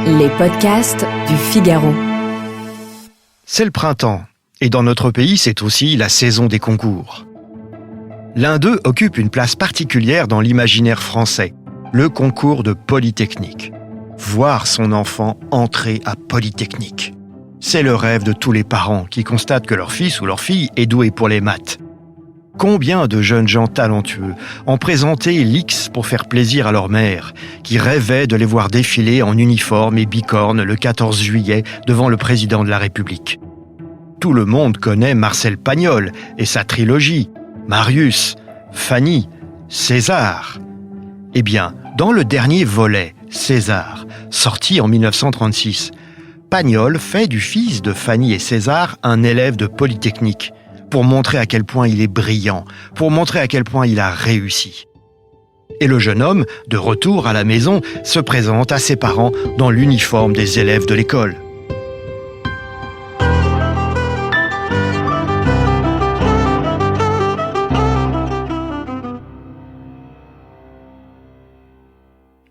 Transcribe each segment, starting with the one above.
Les podcasts du Figaro. C'est le printemps, et dans notre pays, c'est aussi la saison des concours. L'un d'eux occupe une place particulière dans l'imaginaire français, le concours de Polytechnique. Voir son enfant entrer à Polytechnique. C'est le rêve de tous les parents qui constatent que leur fils ou leur fille est doué pour les maths. Combien de jeunes gens talentueux ont présenté l'X pour faire plaisir à leur mère, qui rêvait de les voir défiler en uniforme et bicorne le 14 juillet devant le président de la République. Tout le monde connaît Marcel Pagnol et sa trilogie, Marius, Fanny, César. Eh bien, dans le dernier volet, César, sorti en 1936, Pagnol fait du fils de Fanny et César un élève de Polytechnique, pour montrer à quel point il est brillant, pour montrer à quel point il a réussi. Et le jeune homme, de retour à la maison, se présente à ses parents dans l'uniforme des élèves de l'école.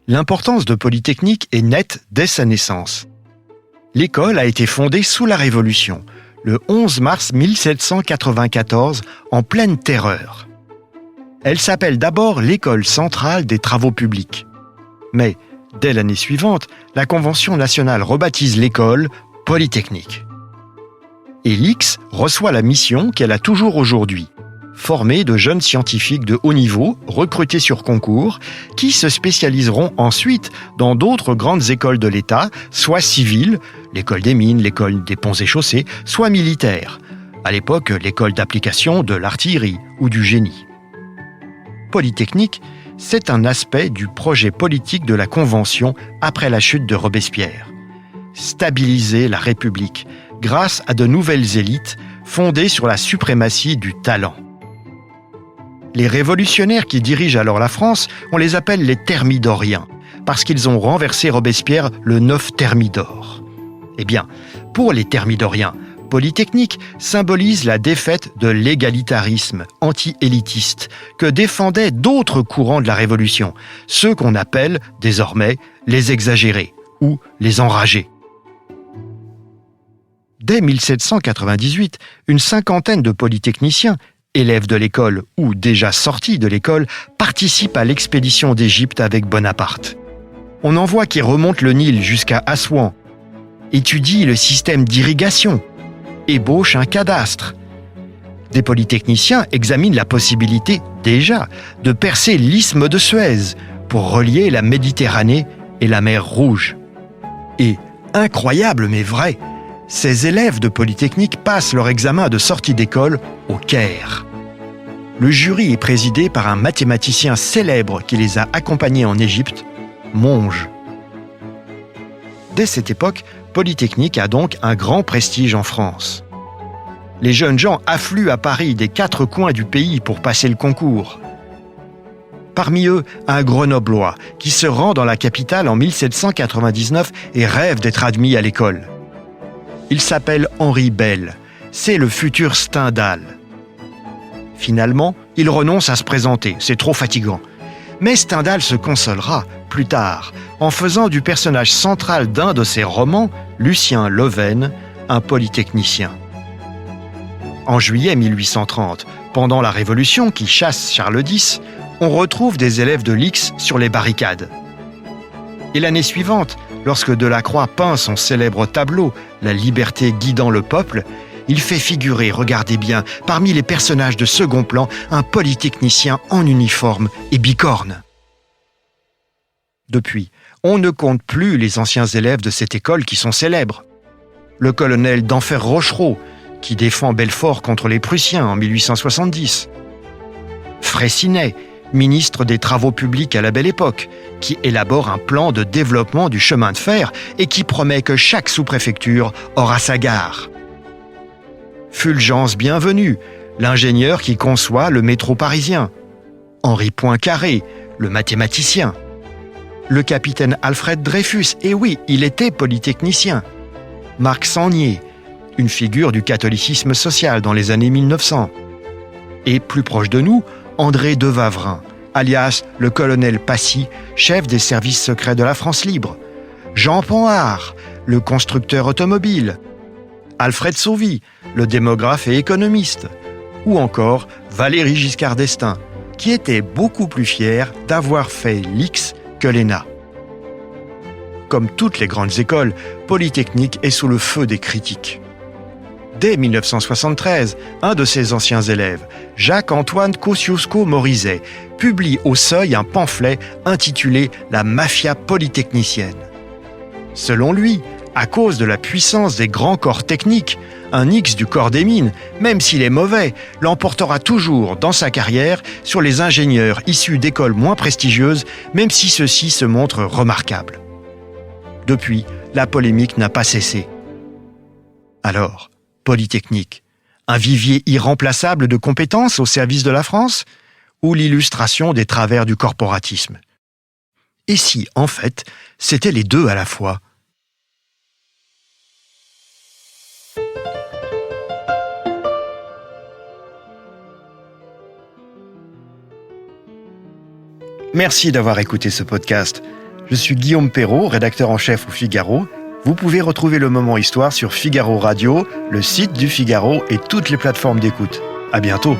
L'importance de Polytechnique est nette dès sa naissance. L'école a été fondée sous la Révolution, le 11 mars 1794, en pleine terreur. Elle s'appelle d'abord l'École centrale des travaux publics. Mais, dès l'année suivante, la Convention nationale rebaptise l'école Polytechnique. Et l'X reçoit la mission qu'elle a toujours aujourd'hui, former de jeunes scientifiques de haut niveau, recrutés sur concours, qui se spécialiseront ensuite dans d'autres grandes écoles de l'État, soit civiles, l'école des mines, l'école des ponts et chaussées, soit militaires, à l'époque l'école d'application de l'artillerie ou du génie. Polytechnique, c'est un aspect du projet politique de la Convention après la chute de Robespierre. Stabiliser la République grâce à de nouvelles élites fondées sur la suprématie du talent. Les révolutionnaires qui dirigent alors la France, on les appelle les thermidoriens, parce qu'ils ont renversé Robespierre le 9 Thermidor. Eh bien, pour les thermidoriens, Polytechnique symbolise la défaite de l'égalitarisme anti-élitiste que défendaient d'autres courants de la Révolution, ceux qu'on appelle désormais les exagérés ou les enragés. Dès 1798, une cinquantaine de polytechniciens, élèves de l'école ou déjà sortis de l'école, participent à l'expédition d'Égypte avec Bonaparte. On en voit qui remontent le Nil jusqu'à Assouan, étudient le système d'irrigation, ébauchent un cadastre. Des polytechniciens examinent la possibilité, déjà, de percer l'isthme de Suez pour relier la Méditerranée et la mer Rouge. Et, incroyable mais vrai, ces élèves de Polytechnique passent leur examen de sortie d'école au Caire. Le jury est présidé par un mathématicien célèbre qui les a accompagnés en Égypte, Monge. Dès cette époque, Polytechnique a donc un grand prestige en France. Les jeunes gens affluent à Paris des 4 coins du pays pour passer le concours. Parmi eux, un Grenoblois qui se rend dans la capitale en 1799 et rêve d'être admis à l'école. Il s'appelle Henri Bell. C'est le futur Stendhal. Finalement, il renonce à se présenter, c'est trop fatigant. Mais Stendhal se consolera, plus tard, en faisant du personnage central d'un de ses romans, Lucien Leven, un polytechnicien. En juillet 1830, pendant la Révolution qui chasse Charles X, on retrouve des élèves de l'X sur les barricades. Et l'année suivante, lorsque Delacroix peint son célèbre tableau « La liberté guidant le peuple », il fait figurer, regardez bien, parmi les personnages de second plan, un polytechnicien en uniforme et bicorne. Depuis, on ne compte plus les anciens élèves de cette école qui sont célèbres. Le colonel d'Enfer Rochereau, qui défend Belfort contre les Prussiens en 1870. Fraissinet, ministre des Travaux publics à la Belle Époque, qui élabore un plan de développement du chemin de fer et qui promet que chaque sous-préfecture aura sa gare. Fulgence Bienvenue, l'ingénieur qui conçoit le métro parisien. Henri Poincaré, le mathématicien. Le capitaine Alfred Dreyfus, et oui, il était polytechnicien. Marc Sangnier, une figure du catholicisme social dans les années 1900. Et plus proche de nous, André de Wavrin, alias le colonel Passy, chef des services secrets de la France libre. Jean Panhard, le constructeur automobile, Alfred Sauvy, le démographe et économiste, ou encore Valéry Giscard d'Estaing, qui était beaucoup plus fier d'avoir fait l'X que l'ENA. Comme toutes les grandes écoles, Polytechnique est sous le feu des critiques. Dès 1973, un de ses anciens élèves, Jacques-Antoine Kosciusko-Morizet, publie au Seuil un pamphlet intitulé « La mafia polytechnicienne ». Selon lui, à cause de la puissance des grands corps techniques, un X du corps des mines, même s'il est mauvais, l'emportera toujours dans sa carrière sur les ingénieurs issus d'écoles moins prestigieuses, même si ceux-ci se montrent remarquables. Depuis, la polémique n'a pas cessé. Alors, Polytechnique, un vivier irremplaçable de compétences au service de la France, ou l'illustration des travers du corporatisme? Et si, en fait, c'était les deux à la fois? Merci d'avoir écouté ce podcast. Je suis Guillaume Perrault, rédacteur en chef au Figaro. Vous pouvez retrouver le Moment Histoire sur Figaro Radio, le site du Figaro et toutes les plateformes d'écoute. À bientôt.